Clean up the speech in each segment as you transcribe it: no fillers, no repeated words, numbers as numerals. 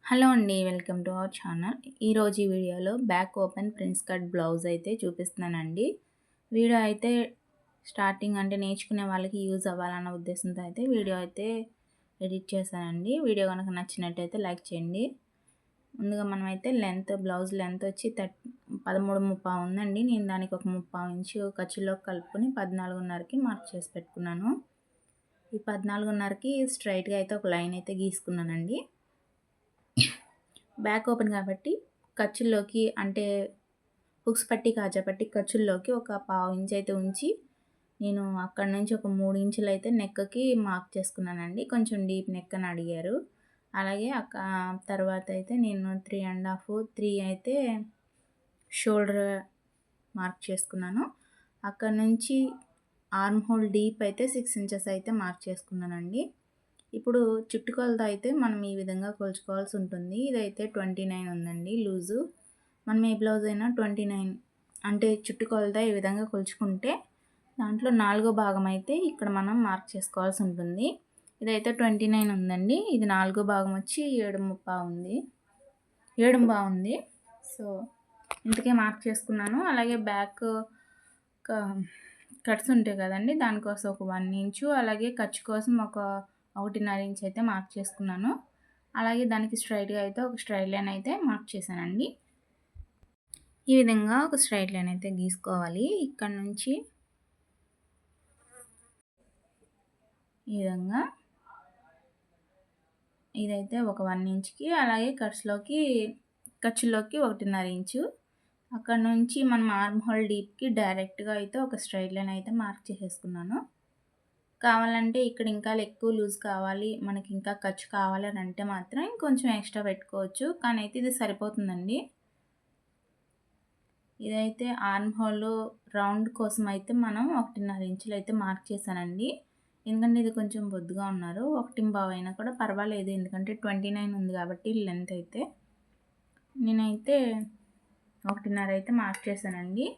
Hello అండి. Welcome to our channel. ఈరోజు ఈ వీడియోలో back open prince cut blouse అయితే చూపిస్తున్నానండి. వీడియో అయితే స్టార్టింగ్ అంటే నేర్చుకునే వాళ్ళకి యూజ్ అవ్వాలన్న ఉద్దేశంతో అయితే వీడియో అయితే ఎడిట్ చేశానండి. వీడియో కనుక నచ్చినట్టయితే లైక్ చేయండి. ముందుగా మనమైతే బ్లౌజ్ లెంత్ వచ్చి 13.5 ఉందండి. నేను దానికి ఒక 3/4 ఇంచు ఖర్చులోకి కలుపుకొని 14.5కి మార్క్ చేసి పెట్టుకున్నాను. ఈ 14.5కి స్ట్రైట్గా అయితే ఒక లైన్ అయితే గీసుకున్నానండి. బ్యాక్ ఓపెన్ కాబట్టి ఖర్చుల్లోకి అంటే హుక్స్ పట్టి కాజా పట్టి ఖర్చుల్లోకి ఒక 1/2 ఇంచ్ అయితే ఉంచి నేను అక్కడ నుంచి ఒక 3 ఇంచులు అయితే నెక్కి మార్క్ చేసుకున్నానండి. కొంచెం డీప్ నెక్ అని అడిగారు. అలాగే తర్వాత అయితే నేను 3 అయితే షోల్డర్ మార్క్ చేసుకున్నాను. అక్కడ నుంచి ఆర్మ్ హోల్ డీప్ అయితే 6 ఇంచెస్ అయితే మార్క్ చేసుకున్నానండి. ఇప్పుడు చుట్టుకొలత అయితే మనం ఈ విధంగా కొలుచుకోవాల్సి ఉంటుంది. ఇదైతే 29 ఉందండి లూజు. మనం ఏ బ్లౌజ్ అయినా 29 అంటే చుట్టుకొలత ఈ విధంగా కొలుచుకుంటే దాంట్లో 4వ భాగం అయితే ఇక్కడ మనం మార్క్ చేసుకోవాల్సి ఉంటుంది. ఇదైతే 29 ఉందండి. ఇది 4వ భాగం వచ్చి 7.5 ఉంది. 7.5 ఉంది. సో ఇంతకే మార్క్ చేసుకున్నాను. అలాగే బ్యాక్ కట్స్ ఉంటాయి కదండి, దానికోసం ఒక 1 ఇంచు, అలాగే ఖర్చు కోసం ఒక 1.5 ఇంచ్ అయితే మార్క్ చేసుకున్నాను. అలాగే దానికి స్ట్రైట్గా అయితే ఒక స్ట్రైట్ లైన్ అయితే మార్క్ చేశానండి. ఈ విధంగా ఒక స్ట్రైట్ లైన్ అయితే గీసుకోవాలి. ఇక్కడ నుంచి ఈ విధంగా ఇదైతే ఒక 1 ఇంచ్కి, అలాగే ఖర్చులోకి 1.5 ఇంచు. అక్కడ నుంచి మనం ఆర్మ్ హోల్ డీప్కి డైరెక్ట్గా అయితే ఒక స్ట్రైట్ లైన్ అయితే మార్క్ చేసేసుకున్నాను. కావాలంటే ఇక్కడ ఇంకా ఎక్కువ లూజ్ కావాలి, మనకి ఇంకా ఖర్చు కావాలి అని అంటే మాత్రం ఇంకొంచెం ఎక్స్ట్రా పెట్టుకోవచ్చు. కానీ అయితే ఇది సరిపోతుందండి. ఇదైతే ఆర్మ్ హోల్ రౌండ్ కోసం అయితే మనం 1.5 ఇంచులు అయితే మార్క్ చేశానండి. ఎందుకంటే ఇది కొంచెం బొద్దుగా ఉన్నారు. 1.5 అయినా కూడా పర్వాలేదు, ఎందుకంటే 29 ఉంది కాబట్టి లెంత్ అయితే. నేనైతే 1.5 అయితే మార్క్ చేశానండి.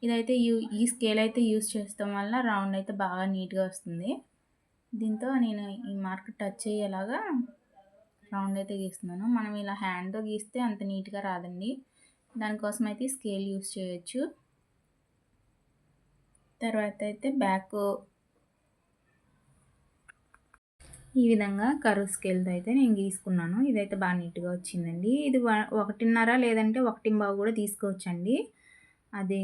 ఇదైతే ఈ స్కేల్ అయితే యూజ్ చేయడం వల్ల రౌండ్ అయితే బాగా నీట్గా వస్తుంది. దీంతో నేను ఈ మార్క్ టచ్ అయ్యేలాగా రౌండ్ అయితే గీస్తున్నాను. మనం ఇలా హ్యాండ్తో గీస్తే అంత నీట్గా రాదండి. దానికోసం అయితే స్కేల్ యూజ్ చేయొచ్చు. తర్వాత అయితే బ్యాక్ ఈ విధంగా కర్వ్ స్కేల్తో అయితే నేను గీసుకున్నాను. ఇదైతే బాగా నీట్గా వచ్చిందండి. ఇది 1.5 లేదంటే 1.5 కూడా తీసుకోవచ్చండి. అది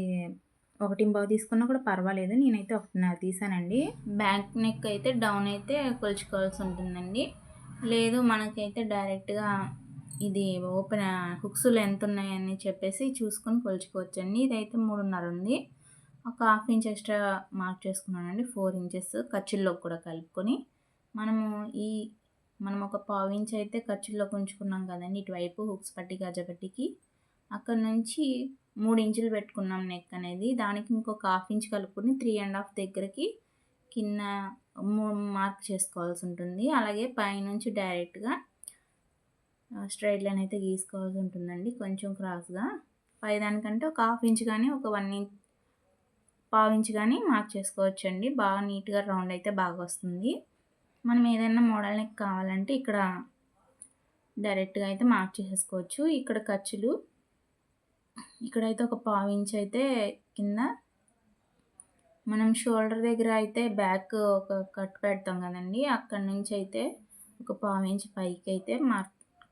1.5 తీసుకున్నా కూడా పర్వాలేదు. నేనైతే 1.5 తీసానండి. బ్యాక్ నెక్ అయితే డౌన్ అయితే కొలుచుకోవాల్సి ఉంటుందండి. లేదు మనకైతే డైరెక్ట్గా ఇది ఓపెన్ హుక్స్లు ఎంత ఉన్నాయని చెప్పేసి చూసుకొని కొలుచుకోవచ్చండి. ఇదైతే 3.5 ఉంది. ఒక 1/2 ఇంచ్ ఎక్స్ట్రా మార్క్ చేసుకున్నానండి. 4 ఇంచెస్ ఖర్చుల్లో కూడా కలుపుకొని మనం ఒక 1/4 ఇంచ్ అయితే ఖర్చుల్లోకి ఉంచుకున్నాం కదండి ఇటువైపు హుక్స్ పట్టి గజపట్టికి. అక్కడ నుంచి 3 ఇంచులు పెట్టుకున్నాం నెక్ అనేది. దానికి ఇంకొక 1/2 ఇంచ్ కలుపుకొని 3.5 దగ్గరికి కింద మార్క్ చేసుకోవాల్సి ఉంటుంది. అలాగే పైనుంచి డైరెక్ట్గా స్ట్రైట్ లైన్ అయితే గీసుకోవాల్సి ఉంటుందండి, కొంచెం క్రాస్గా. పైదానికంటే ఒక 1/2 ఇంచ్ కానీ ఒక 1 ఇంచ్ 1/2 ఇంచ్ కానీ మార్క్ చేసుకోవచ్చండి. బాగా నీట్గా రౌండ్ అయితే బాగా వస్తుంది. మనం ఏదైనా మోడల్ నెక్ కావాలంటే ఇక్కడ డైరెక్ట్గా అయితే మార్క్ చేసేసుకోవచ్చు. ఇక్కడ ఖర్చులు ఇక్కడైతే ఒక 1/2 ఇంచ్ అయితే కింద మనం షోల్డర్ దగ్గర అయితే బ్యాక్ ఒక కట్ పెడతాం కదండి, అక్కడ నుంచి అయితే ఒక 1/2 ఇంచ్ పైకి అయితే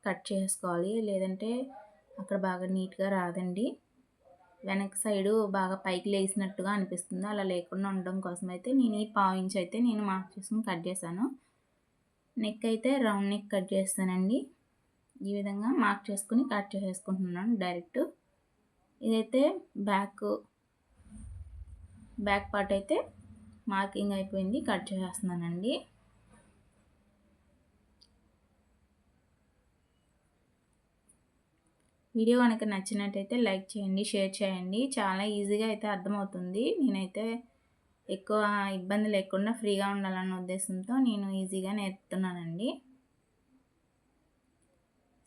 కట్ చేసుకోవాలి. లేదంటే అక్కడ బాగా నీట్గా రాదండి. వెనక సైడు బాగా పైకి లేసినట్టుగా అనిపిస్తుంది. అలా లేకుండా ఉండడం కోసం అయితే నేను ఈ 1/2 ఇంచ్ అయితే నేను మార్క్ చేసుకుని కట్ చేశాను. నెక్ అయితే రౌండ్ నెక్ కట్ చేస్తానండి. ఈ విధంగా మార్క్ చేసుకుని కట్ చేసేసుకుంటున్నాను డైరెక్ట్. ఇదైతే బ్యాక్ పార్ట్ అయితే మార్కింగ్ అయిపోయింది, కట్ చేసేస్తున్నానండి. వీడియో కనుక నచ్చినట్టయితే లైక్ చేయండి, షేర్ చేయండి. చాలా ఈజీగా అయితే అర్థమవుతుంది. నేనైతే ఎక్కువ ఇబ్బంది లేకుండా ఫ్రీగా ఉండాలన్న ఉద్దేశంతో నేను ఈజీగా నేర్పుతున్నానండి.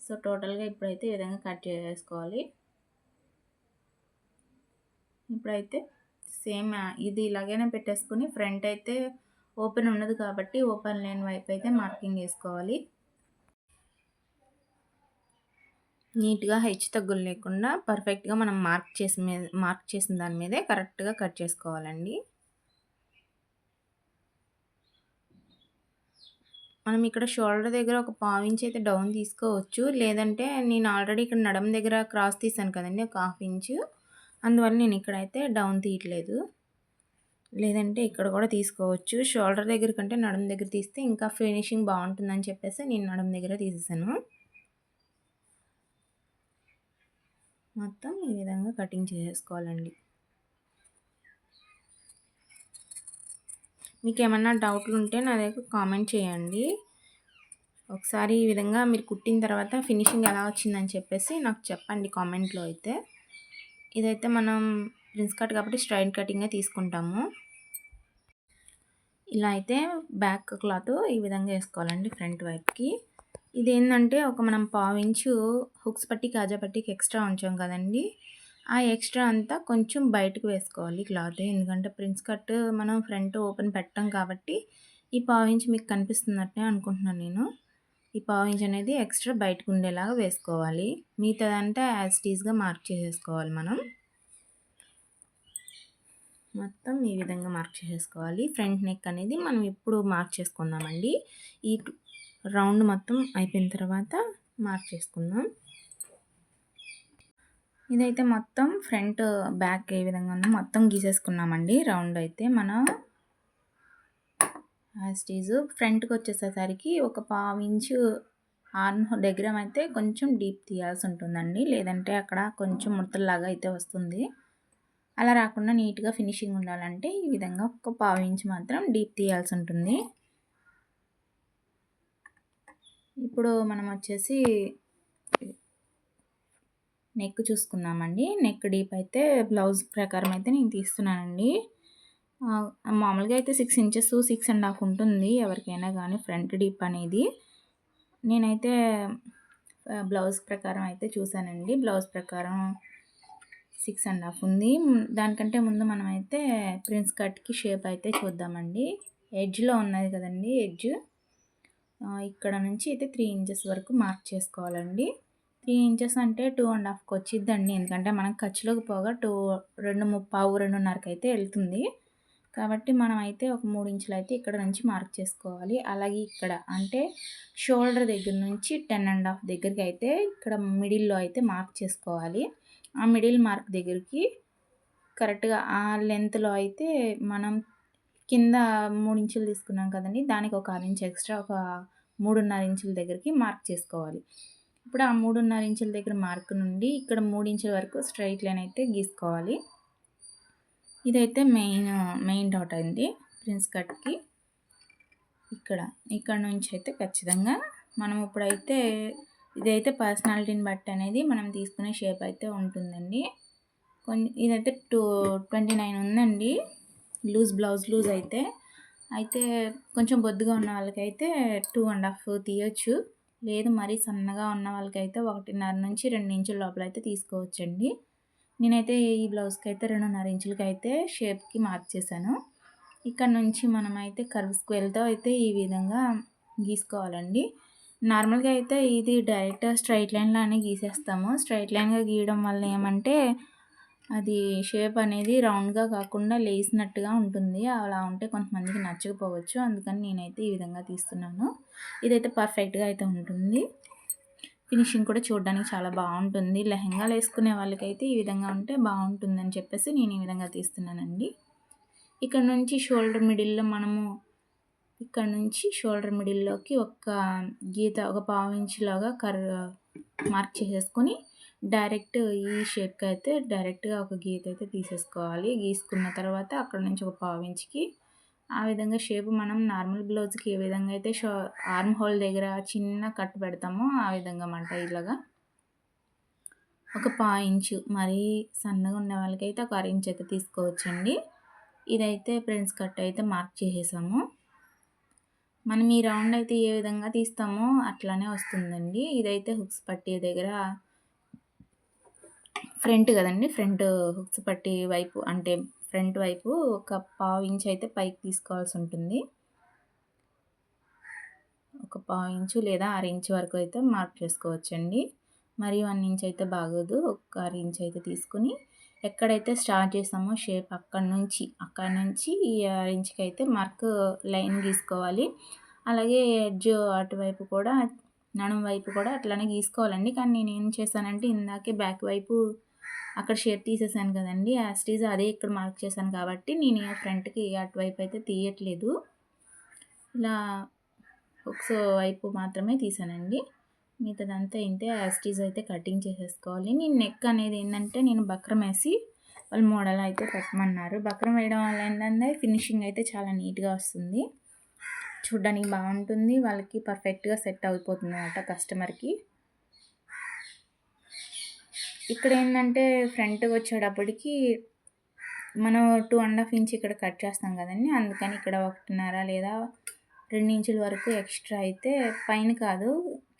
సో టోటల్గా ఇప్పుడైతే ఈ విధంగా కట్ చేసేసుకోవాలి. ఇప్పుడైతే సేమ్ ఇది ఇలాగైనా పెట్టేసుకుని ఫ్రంట్ అయితే ఓపెన్ ఉండదు కాబట్టి ఓపెన్ లేని వైపు అయితే మార్కింగ్ వేసుకోవాలి. నీట్‌గా హెచ్చు తగ్గులు లేకుండా పర్ఫెక్ట్‌గా మనం మార్క్ చేసిన దాని మీదే కరెక్ట్‌గా కట్ చేసుకోవాలండి. మనం ఇక్కడ షోల్డర్ దగ్గర ఒక పావించి అయితే డౌన్ తీసుకోవచ్చు. లేదంటే నేను ఆల్రెడీ ఇక్కడ నడుము దగ్గర క్రాస్ తీసాను కదండీ! ఒక హాఫ్ ఇంచు. అందువల్ల నేను ఇక్కడైతే డౌన్ తీయట్లేదు. లేదంటే ఇక్కడ కూడా తీసుకోవచ్చు. షోల్డర్ దగ్గర కంటే నడుము దగ్గర తీస్తే ఇంకా ఫినిషింగ్ బావుంటుందని చెప్పేసి నేను నడుము దగ్గర తీసేసాను. మొత్తం ఈ విధంగా కటింగ్ చేసేసుకోవాలండి. మీకేమన్నా డౌట్లుంటే నా దగ్గర కామెంట్ చేయండి. ఒకసారి ఈ విధంగా మీరు కుట్టిన తర్వాత ఫినిషింగ్ ఎలా వచ్చిందని చెప్పేసి నాకు చెప్పండి కామెంట్‌లో అయితే. ఇదైతే మనం ప్రిన్స్ కట్ కాబట్టి స్ట్రైట్ కటింగే తీసుకుంటాము. ఇలా అయితే బ్యాక్ క్లాత్ ఈ విధంగా వేసుకోవాలండి ఫ్రంట్ వైపుకి. ఇదేంటంటే ఒక మనం పావించు హుక్స్ పట్టి, కాజా పట్టికి ఎక్స్ట్రా ఉంచాం కదండీ! ఆ ఎక్స్ట్రా అంతా కొంచెం బయటకు వేసుకోవాలి క్లాత్. ఎందుకంటే ప్రిన్స్ కట్ మనం ఫ్రంట్ ఓపెన్ పెట్టం కాబట్టి ఈ పావించి మీకు కనిపిస్తున్నట్టే అనుకుంటున్నాను నేను. ఈ పావించి అనేది ఎక్స్ట్రా బయటకు ఉండేలాగా వేసుకోవాలి. మిగతాదంతా యాజ్ ఇట్ ఈస్‌గా మార్క్ చేసేసుకోవాలి మనం. మొత్తం ఈ విధంగా మార్క్ చేసేసుకోవాలి. ఫ్రంట్ నెక్ అనేది మనం ఇప్పుడు మార్క్ చేసుకుందామండి. ఈ రౌండ్ మొత్తం అయిపోయిన తర్వాత మార్క్ చేసుకుందాం. ఇదైతే మొత్తం ఫ్రంట్, బ్యాక్ ఏ విధంగా ఉందో మొత్తం గీసేసుకున్నామండి. రౌండ్ అయితే మనం యాజ్ ఇట్ ఈజ్ ఫ్రంట్‌కి వచ్చేసేసరికి ఒక పావించు ఆర్మ్ దగ్గర అయితే కొంచెం డీప్ తీయాల్సి ఉంటుందండి. లేదంటే అక్కడ కొంచెం ముడతల్లాగా అయితే వస్తుంది. అలా రాకుండా నీట్‌గా ఫినిషింగ్ ఉండాలంటే ఈ విధంగా ఒక పావించి మాత్రం డీప్ తీయాల్సి ఉంటుంది. ఇప్పుడు మనం వచ్చేసి నెక్ చూసుకుందామండి. నెక్ డీప్ అయితే బ్లౌజ్ ప్రకారం అయితే నేను తీస్తున్నానండి. మామూలుగా అయితే 6 ఇంచెస్ 6½ ఉంటుంది ఎవరికైనా కానీ ఫ్రంట్ డీప్ అనేది. నేనైతే బ్లౌజ్ ప్రకారం అయితే చూసానండి. బ్లౌజ్ ప్రకారం 6½ ఉంది. దానికంటే ముందు మనమైతే ప్రిన్స్ కట్‌కి షేప్ అయితే చూద్దామండి. ఎడ్జ్‌లో ఉన్నది కదండీ ఎడ్జ్. ఇక్కడ నుంచి అయితే 3 ఇంచెస్ వరకు మార్క్ చేసుకోవాలండి. 3 ఇంచెస్ అంటే 2½ వచ్చిద్దండి. ఎందుకంటే మనం ఖర్చులోకి పోగా 2:15, 2:30కి అయితే వెళ్తుంది. కాబట్టి మనమైతే ఒక 3 ఇంచులు అయితే ఇక్కడ నుంచి మార్క్ చేసుకోవాలి. అలాగే ఇక్కడ అంటే షోల్డర్ దగ్గర నుంచి 10½ దగ్గరికి అయితే ఇక్కడ మిడిల్‌లో అయితే మార్క్ చేసుకోవాలి. ఆ మిడిల్ మార్క్ దగ్గరికి కరెక్ట్‌గా ఆ లెంత్‌లో అయితే మనం కింద 3 ఇంచులు తీసుకున్నాం కదండీ! దానికి ఒక 1/2 ఇంచ్ ఎక్స్ట్రా ఒక 3:30 ఇంచుల దగ్గరికి మార్క్ చేసుకోవాలి. ఇప్పుడు ఆ 3:30 ఇంచుల దగ్గర మార్క్ నుండి ఇక్కడ 3 ఇంచుల వరకు స్ట్రెయిట్ లైన్ అయితే గీసుకోవాలి. ఇదైతే మెయిన్ డాట్ అండి ప్రిన్స్ కట్‌కి. ఇక్కడ నుంచి అయితే ఖచ్చితంగా మనం ఇప్పుడైతే ఇదైతే పర్సనాలిటీని బట్టి అనేది మనం తీసుకునే షేప్ అయితే ఉంటుందండి. ఇదైతే 29 ఉందండి బ్లౌజ్ లూజ్ అయితే కొంచెం బొద్దుగా ఉన్న వాళ్ళకైతే 2½ తీయొచ్చు. లేదు మరీ సన్నగా ఉన్న వాళ్ళకైతే 1.5 నుంచి 2 ఇంచుల లోపల అయితే తీసుకోవచ్చండి. నేనైతే ఈ బ్లౌజ్కి అయితే 2:30 ఇంచులకి అయితే షేప్కి మార్క్ చేశాను. ఇక్కడ నుంచి మనమైతే కర్వ్ స్క్వేర్‌తో అయితే ఈ విధంగా గీసుకోవాలండి. నార్మల్‌గా అయితే ఇది డైరెక్ట్ స్ట్రెయిట్ లైన్‌లానే గీసేస్తాము. స్ట్రెయిట్ లైన్‌గా గీయడం వల్ల ఏమంటే అది షేప్ అనేది రౌండ్‌గా కాకుండా లేసినట్టుగా ఉంటుంది. అలా ఉంటే కొంతమందికి నచ్చకపోవచ్చు. అందుకని నేనైతే ఈ విధంగా తీస్తున్నాను. ఇదైతే పర్ఫెక్ట్‌గా అయితే ఉంటుంది. ఫినిషింగ్ కూడా చూడడానికి చాలా బాగుంటుంది. లెహెంగాలు వేసుకునే వాళ్ళకైతే ఈ విధంగా ఉంటే బాగుంటుందని చెప్పేసి నేను ఈ విధంగా తీస్తున్నానండి. ఇక్కడ నుంచి షోల్డర్ మిడిల్‌లోకి ఒక గీత ఒక పావించులాగా మార్క్ చేసేసుకొని డైరెక్ట్ ఈ షేప్‌కి అయితే డైరెక్ట్‌గా ఒక గీత అయితే తీసేసుకోవాలి. గీసుకున్న తర్వాత అక్కడ నుంచి ఒక పావించుకి ఆ విధంగా షేప్ మనం నార్మల్ బ్లౌజ్‌కి ఏ విధంగా అయితే ఆర్మ్ హోల్ దగ్గర చిన్న కట్ పెడతామో ఆ విధంగా ఇలాగా ఒక పావించు మరీ సన్నగా ఉన్న వాళ్ళకైతే ఒక 1/2 ఇంచ్ అయితే తీసుకోవచ్చండి. ఇదైతే ప్రిన్స్ కట్ అయితే మార్క్ చేసేసాము. మనం ఈ రౌండ్ అయితే ఏ విధంగా తీస్తామో అట్లానే వస్తుందండి. ఇదైతే హుక్స్ పట్టీ దగ్గర ఫ్రంట్ కదండి, ఫ్రంట్ హుక్స్ పట్టీ వైపు అంటే ఫ్రంట్ వైపు ఒక 1/2 ఇంచ్ అయితే పైకి తీసుకోవాల్సి ఉంటుంది. ఒక 1/2 ఇంచు లేదా 1/2 ఇంచ్ వరకు అయితే మార్క్ చేసుకోవచ్చండి. మరి 1 ఇంచ్ అయితే బాగోదు. ఒక 1/2 ఇంచ్ అయితే తీసుకొని ఎక్కడైతే స్టార్ట్ చేసామో షేప్ అక్కడి నుంచి ఈ 1/2 ఇంచ్‌కి అయితే లైన్ గీసుకోవాలి. అలాగే ఎడ్జ్ అటువైపు కూడా నడుము వైపు కూడా అట్లనే గీసుకోవాలండి. కానీ నేనేం చేశానంటే ఇందాకే బ్యాక్ వైపు అక్కడ షేప్ తీసేసాను కదండీ! యాజ్ ఇట్ ఈజ్ అదే ఇక్కడ మార్క్ చేశాను కాబట్టి నేను ఫ్రంట్‌కి అటువైపు అయితే తీయట్లేదు. ఇలా హుక్స్ వైపు మాత్రమే తీసానండి. మిగతాదంతా ఇంతే యాజ్ ఇట్ ఈజ్ అయితే కటింగ్ చేసేసుకోవాలి. నేను నెక్ అనేది ఏంటంటే నేను బక్రం వేసి వాళ్ళు మోడల్ అయితే పెట్టమన్నారు. బక్రం వేయడం వల్ల ఏంటంటే ఫినిషింగ్ అయితే చాలా నీట్‌గా వస్తుంది. చూడ్డానికి బాగుంటుంది. వాళ్ళకి పర్ఫెక్ట్‌గా సెట్ అయిపోతుంది అన్నమాట కస్టమర్‌కి. ఇక్కడ ఏంటంటే ఫ్రంట్ వచ్చేటప్పటికి మనం 2.5 ఇంచ్ ఇక్కడ కట్ చేస్తాం కదండి. అందుకని ఇక్కడ 1.5 లేదా 2 ఇంచుల వరకు ఎక్స్ట్రా అయితే పైన కాదు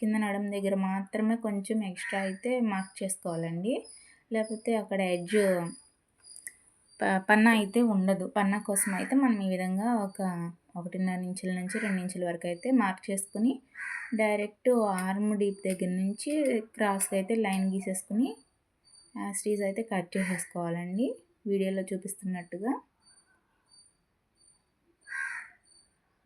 కింద నడుము దగ్గర మాత్రమే కొంచెం ఎక్స్ట్రా అయితే మార్క్ చేసుకోవాలండి. లేకపోతే అక్కడ ఎడ్జ్ పన్నా అయితే ఉండదు. పన్నా కోసం అయితే మనం ఈ విధంగా ఒక 1.5 ఇంచుల నుంచి 2 ఇంచుల వరకు అయితే మార్క్ చేసుకుని డైరెక్ట్ ఆర్మ్ డీప్ దగ్గర నుంచి క్రాస్గా అయితే లైన్ గీసేసుకుని యాజ్ ఇట్ ఈజ్ అయితే కట్ చేసేసుకోవాలండి వీడియోలో చూపిస్తున్నట్టుగా.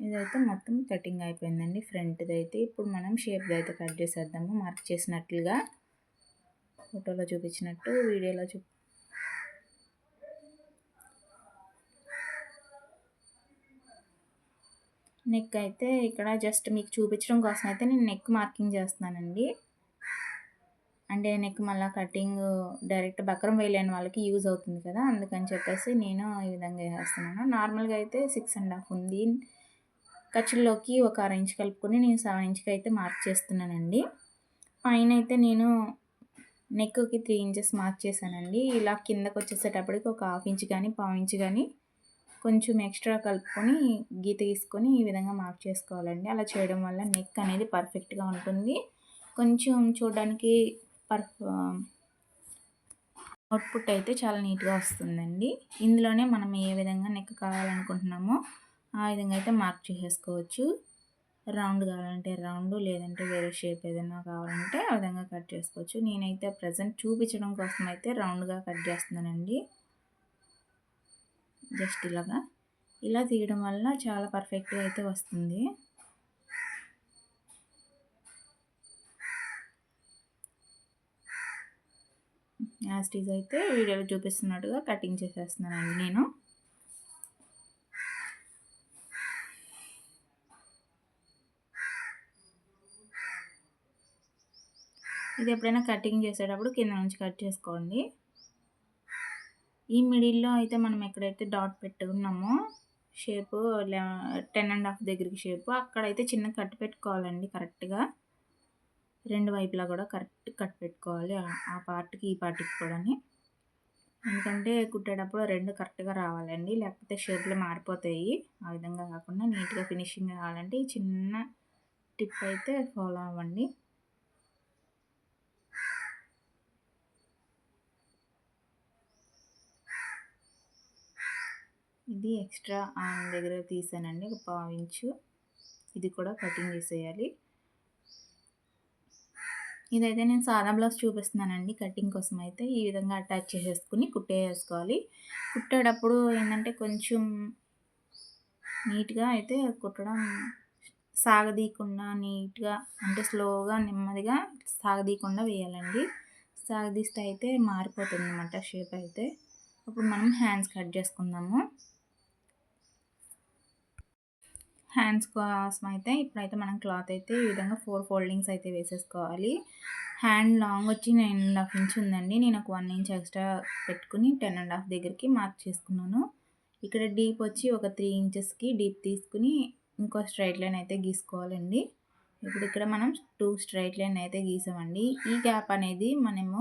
ఇదైతే మొత్తం కటింగ్ అయిపోయిందండి ఫ్రంట్ది అయితే. ఇప్పుడు మనం షేప్ది అయితే కట్ చేసేద్దాము మార్క్ చేసినట్లుగా ఫోటోలో చూపించినట్టు వీడియోలో నెక్ అయితే ఇక్కడ జస్ట్ మీకు చూపించడం కోసం అయితే నేను నెక్ మార్కింగ్ చేస్తున్నానండి. అంటే నెక్ మళ్ళీ కటింగ్ డైరెక్ట్ బక్రం వేయలేని వాళ్ళకి యూజ్ అవుతుంది కదా, అందుకని చెప్పేసి నేను ఈ విధంగా వేస్తున్నాను. నార్మల్గా అయితే 6.5 ఉంది. ఖర్చుల్లోకి ఒక 1/2 ఇంచ్ కలుపుకొని నేను 7 ఇంచ్కి అయితే మార్క్ చేస్తున్నానండి. పైన అయితే నేను నెక్కి 3 ఇంచెస్ మార్క్ చేశానండి. ఇలా కిందకు వచ్చేసేటప్పటికి ఒక 1/2 ఇంచ్ కానీ 1/4 ఇంచ్ కానీ కొంచెం ఎక్స్ట్రా కలుపుకొని గీత గీసుకొని ఈ విధంగా మార్క్ చేసుకోవాలండి. అలా చేయడం వల్ల నెక్ అనేది పర్ఫెక్ట్గా ఉంటుంది. కొంచెం చూడడానికి అవుట్పుట్ అయితే చాలా నీట్గా వస్తుందండి. ఇందులోనే మనం ఏ విధంగా నెక్ కావాలనుకుంటున్నామో ఆ విధంగా అయితే మార్క్ చేసేసుకోవచ్చు. రౌండ్ కావాలంటే రౌండ్, లేదంటే వేరే షేప్ ఏదైనా కావాలంటే ఆ విధంగా కట్ చేసుకోవచ్చు. నేనైతే ప్రజెంట్ చూపించడం కోసం అయితే రౌండ్గా కట్ చేస్తున్నానండి. జస్ట్ ఇలా తీయడం వల్ల చాలా పర్ఫెక్ట్గా అయితే వస్తుంది. యాజ్ ఇట్ ఈజ్ అయితే వీడియోలో చూపిస్తున్నట్టుగా కటింగ్ చేసేస్తున్నానండి నేను. ఇది ఎప్పుడైనా కటింగ్ చేసేటప్పుడు కింద నుంచి కట్ చేసుకోండి. ఈ మిడిల్లో అయితే మనం ఎక్కడైతే డాట్ పెట్టుకున్నామో షేపు 10.5 దగ్గరికి షేపు అక్కడైతే చిన్న కట్ పెట్టుకోవాలండి. కరెక్ట్గా 2 వైపులా కూడా కరెక్ట్ కట్ పెట్టుకోవాలి. ఆ పార్ట్కి ఈ పార్ట్కి కూడా, ఎందుకంటే కుట్టేటప్పుడు 2 కరెక్ట్గా రావాలండి, లేకపోతే షేప్లు మారిపోతాయి. ఆ విధంగా కాకుండా నీట్గా ఫినిషింగ్ రావాలంటే ఈ చిన్న టిప్ అయితే ఫాలో అవ్వండి. ఇది ఎక్స్ట్రా ఆర్మ్ దగ్గర తీసానండి, ఒక 1/4 ఇంచు. ఇది కూడా కటింగ్ చేసేయాలి. ఇదైతే నేను సాదా బ్లౌజ్ చూపిస్తున్నానండి. కటింగ్ కోసం అయితే ఈ విధంగా అటాచ్ చేసేసుకుని కుట్టేసుకోవాలి. కుట్టేటప్పుడు ఏంటంటే కొంచెం నీట్గా అయితే కుట్టడం, సాగదీయకుండా నీట్గా అంటే స్లోగా నెమ్మదిగా సాగదీయకుండా వేయాలండి. సాగదీస్తే అయితే మారిపోతుంది అన్నమాట షేప్ అయితే. ఇప్పుడు మనం హ్యాండ్స్ కట్ చేసుకుందాము. హ్యాండ్స్ కోసం అయితే ఇప్పుడైతే మనం క్లాత్ అయితే ఈ విధంగా 4 ఫోల్డింగ్స్ అయితే వేసేసుకోవాలి. హ్యాండ్ లాంగ్ వచ్చి 9.5 ఇంచ్ ఉందండి. నేను ఒక 1 ఇంచ్ ఎక్స్ట్రా పెట్టుకుని 10.5 దగ్గరికి మార్క్ చేసుకున్నాను. ఇక్కడ డీప్ వచ్చి ఒక 3 ఇంచెస్కి డీప్ తీసుకుని ఇంకో స్ట్రైట్ లైన్ అయితే గీసుకోవాలండి. ఇప్పుడు ఇక్కడ మనం 2 స్ట్రైట్ లైన్ అయితే గీసామండి. ఈ గ్యాప్ అనేది మనము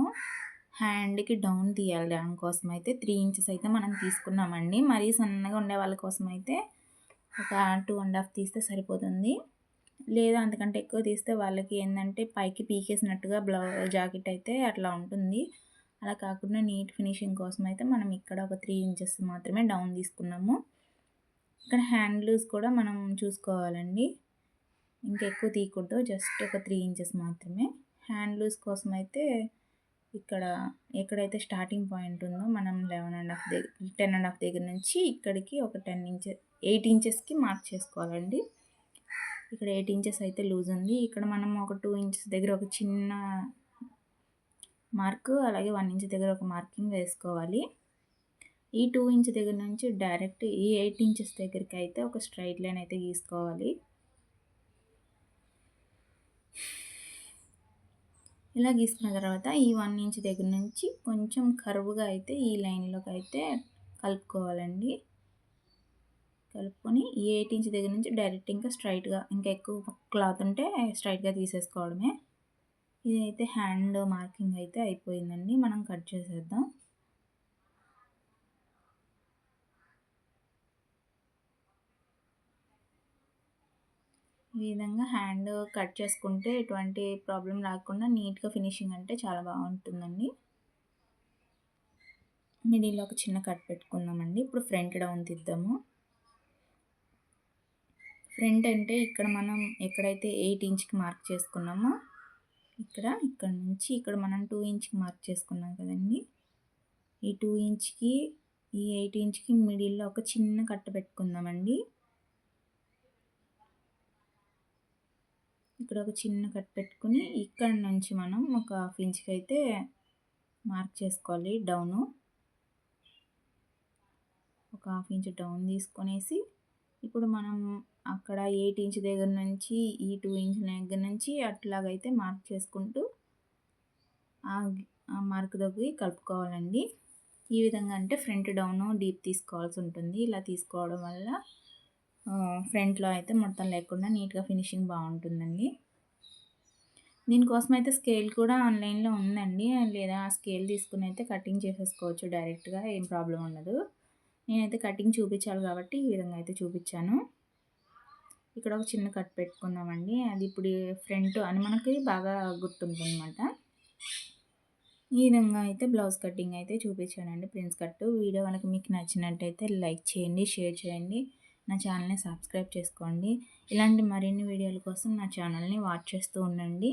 హ్యాండ్కి డౌన్ తీయాలి. దానికోసం అయితే 3 ఇంచెస్ అయితే మనం తీసుకున్నామండి. మరీ సన్నగా ఉండే వాళ్ళ కోసం అయితే ఒక 2.5 తీస్తే సరిపోతుంది. లేదా అంతకంటే ఎక్కువ తీస్తే వాళ్ళకి ఏంటంటే పైకి పీకేసినట్టుగా జాకెట్ అయితే అట్లా ఉంటుంది. అలా కాకుండా నీట్ ఫినిషింగ్ కోసం అయితే మనం ఇక్కడ ఒక 3 ఇంచెస్ మాత్రమే డౌన్ తీసుకున్నాము. ఇక్కడ హ్యాండ్ లూజ్ కూడా మనం చూసుకోవాలండి, ఇంకా ఎక్కువ తీయకూడదు. జస్ట్ ఒక 3 ఇంచెస్ మాత్రమే హ్యాండ్ లూజ్ కోసం అయితే ఇక్కడ ఎక్కడైతే స్టార్టింగ్ పాయింట్ ఉందో మనం 10.5 దగ్గర నుంచి ఇక్కడికి ఒక 8 ఇంచెస్కి మార్క్ చేసుకోవాలండి. ఇక్కడ 8 ఇంచెస్ అయితే లూజ్ ఉంది. ఇక్కడ మనం ఒక 2 ఇంచెస్ దగ్గర ఒక చిన్న మార్క్, అలాగే 1 ఇంచ్ దగ్గర ఒక మార్కింగ్ వేసుకోవాలి. ఈ 2 ఇంచ్ దగ్గర నుంచి డైరెక్ట్ ఈ 8 ఇంచెస్ దగ్గరికి అయితే ఒక స్ట్రైట్ లైన్ అయితే గీసుకోవాలి. ఇలా గీసుకున్న తర్వాత ఈ 1 ఇంచ్ దగ్గర నుంచి కొంచెం కర్వ్గా అయితే ఈ లైన్లోకి అయితే కలుపుకోవాలండి. కలుపుకొని ఈ 8 ఇంచ్ దగ్గర నుంచి డైరెక్ట్ ఇంకా స్ట్రైట్గా, ఇంకా ఎక్కువ క్లాత్ ఉంటే స్ట్రైట్గా తీసేసుకోవడమే. ఇదైతే హ్యాండ్ మార్కింగ్ అయితే అయిపోయిందండి. మనం కట్ చేసేద్దాం. ఈ విధంగా హ్యాండ్ కట్ చేసుకుంటే ఎటువంటి ప్రాబ్లం రాకుండా నీట్గా ఫినిషింగ్ అంటే చాలా బాగుంటుందండి. మిడిల్లో ఒక చిన్న కట్ పెట్టుకుందామండి. ఇప్పుడు ఫ్రంట్ డౌన్ తీద్దాము. ఫ్రంట్ అంటే ఇక్కడ మనం ఎక్కడైతే 8 ఇంచ్కి మార్క్ చేసుకున్నామో ఇక్కడ నుంచి ఇక్కడ మనం 2 ఇంచ్కి మార్క్ చేసుకున్నాం కదండి. ఈ 2 ఇంచ్కి ఈ 8 ఇంచ్కి మిడిల్లో ఒక చిన్న కట్ పెట్టుకుందామండి. ఇక్కడ ఒక చిన్న కట్ పెట్టుకుని ఇక్కడ నుంచి మనం ఒక 1/2 ఇంచ్కి అయితే మార్క్ చేసుకోవాలి డౌను. ఒక 1/2 ఇంచ్ డౌన్ తీసుకొనేసి ఇప్పుడు మనం అక్కడ 8 ఇంచ్ దగ్గర నుంచి ఈ 2 ఇంచ్ దగ్గర నుంచి అట్లాగైతే మార్క్ చేసుకుంటూ ఆ మార్క్ దగ్గర కలుపుకోవాలండి. ఈ విధంగా అంటే ఫ్రంట్ డౌన్ డీప్ తీసుకోవాల్సి ఉంటుంది. ఇలా తీసుకోవడం వల్ల ఫ్రంట్లో అయితే మొత్తం లేకుండా నీట్గా ఫినిషింగ్ బాగుంటుందండి. దీనికోసం అయితే స్కేల్ కూడా ఆన్లైన్లో ఉందండి. లేదా ఆ స్కేల్ తీసుకుని అయితే కటింగ్ చేసేసుకోవచ్చు డైరెక్ట్గా, ఏం ప్రాబ్లం ఉండదు. నేనైతే కటింగ్ చూపించాలి కాబట్టి ఈ విధంగా అయితే చూపించాను. ఇక్కడ ఒక చిన్న కట్ పెట్టుకుందామండి. అది ఇప్పుడు ఫ్రంట్ అని మనకి బాగా గుర్తుంటుందన్నమాట. ఈ విధంగా అయితే బ్లౌజ్ కటింగ్ అయితే చూపించానండి, ప్రిన్స్ కట్. వీడియో కనుక మీకు నచ్చినట్టయితే లైక్ చేయండి, షేర్ చేయండి, నా ఛానల్ని సబ్స్క్రైబ్ చేసుకోండి. ఇలాంటి మరిన్ని వీడియోల కోసం నా ఛానల్ని వాచ్ చేస్తూ ఉండండి.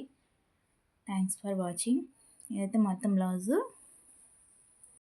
Thanks for watching. ఇదైతే మొత్తం బ్లౌజు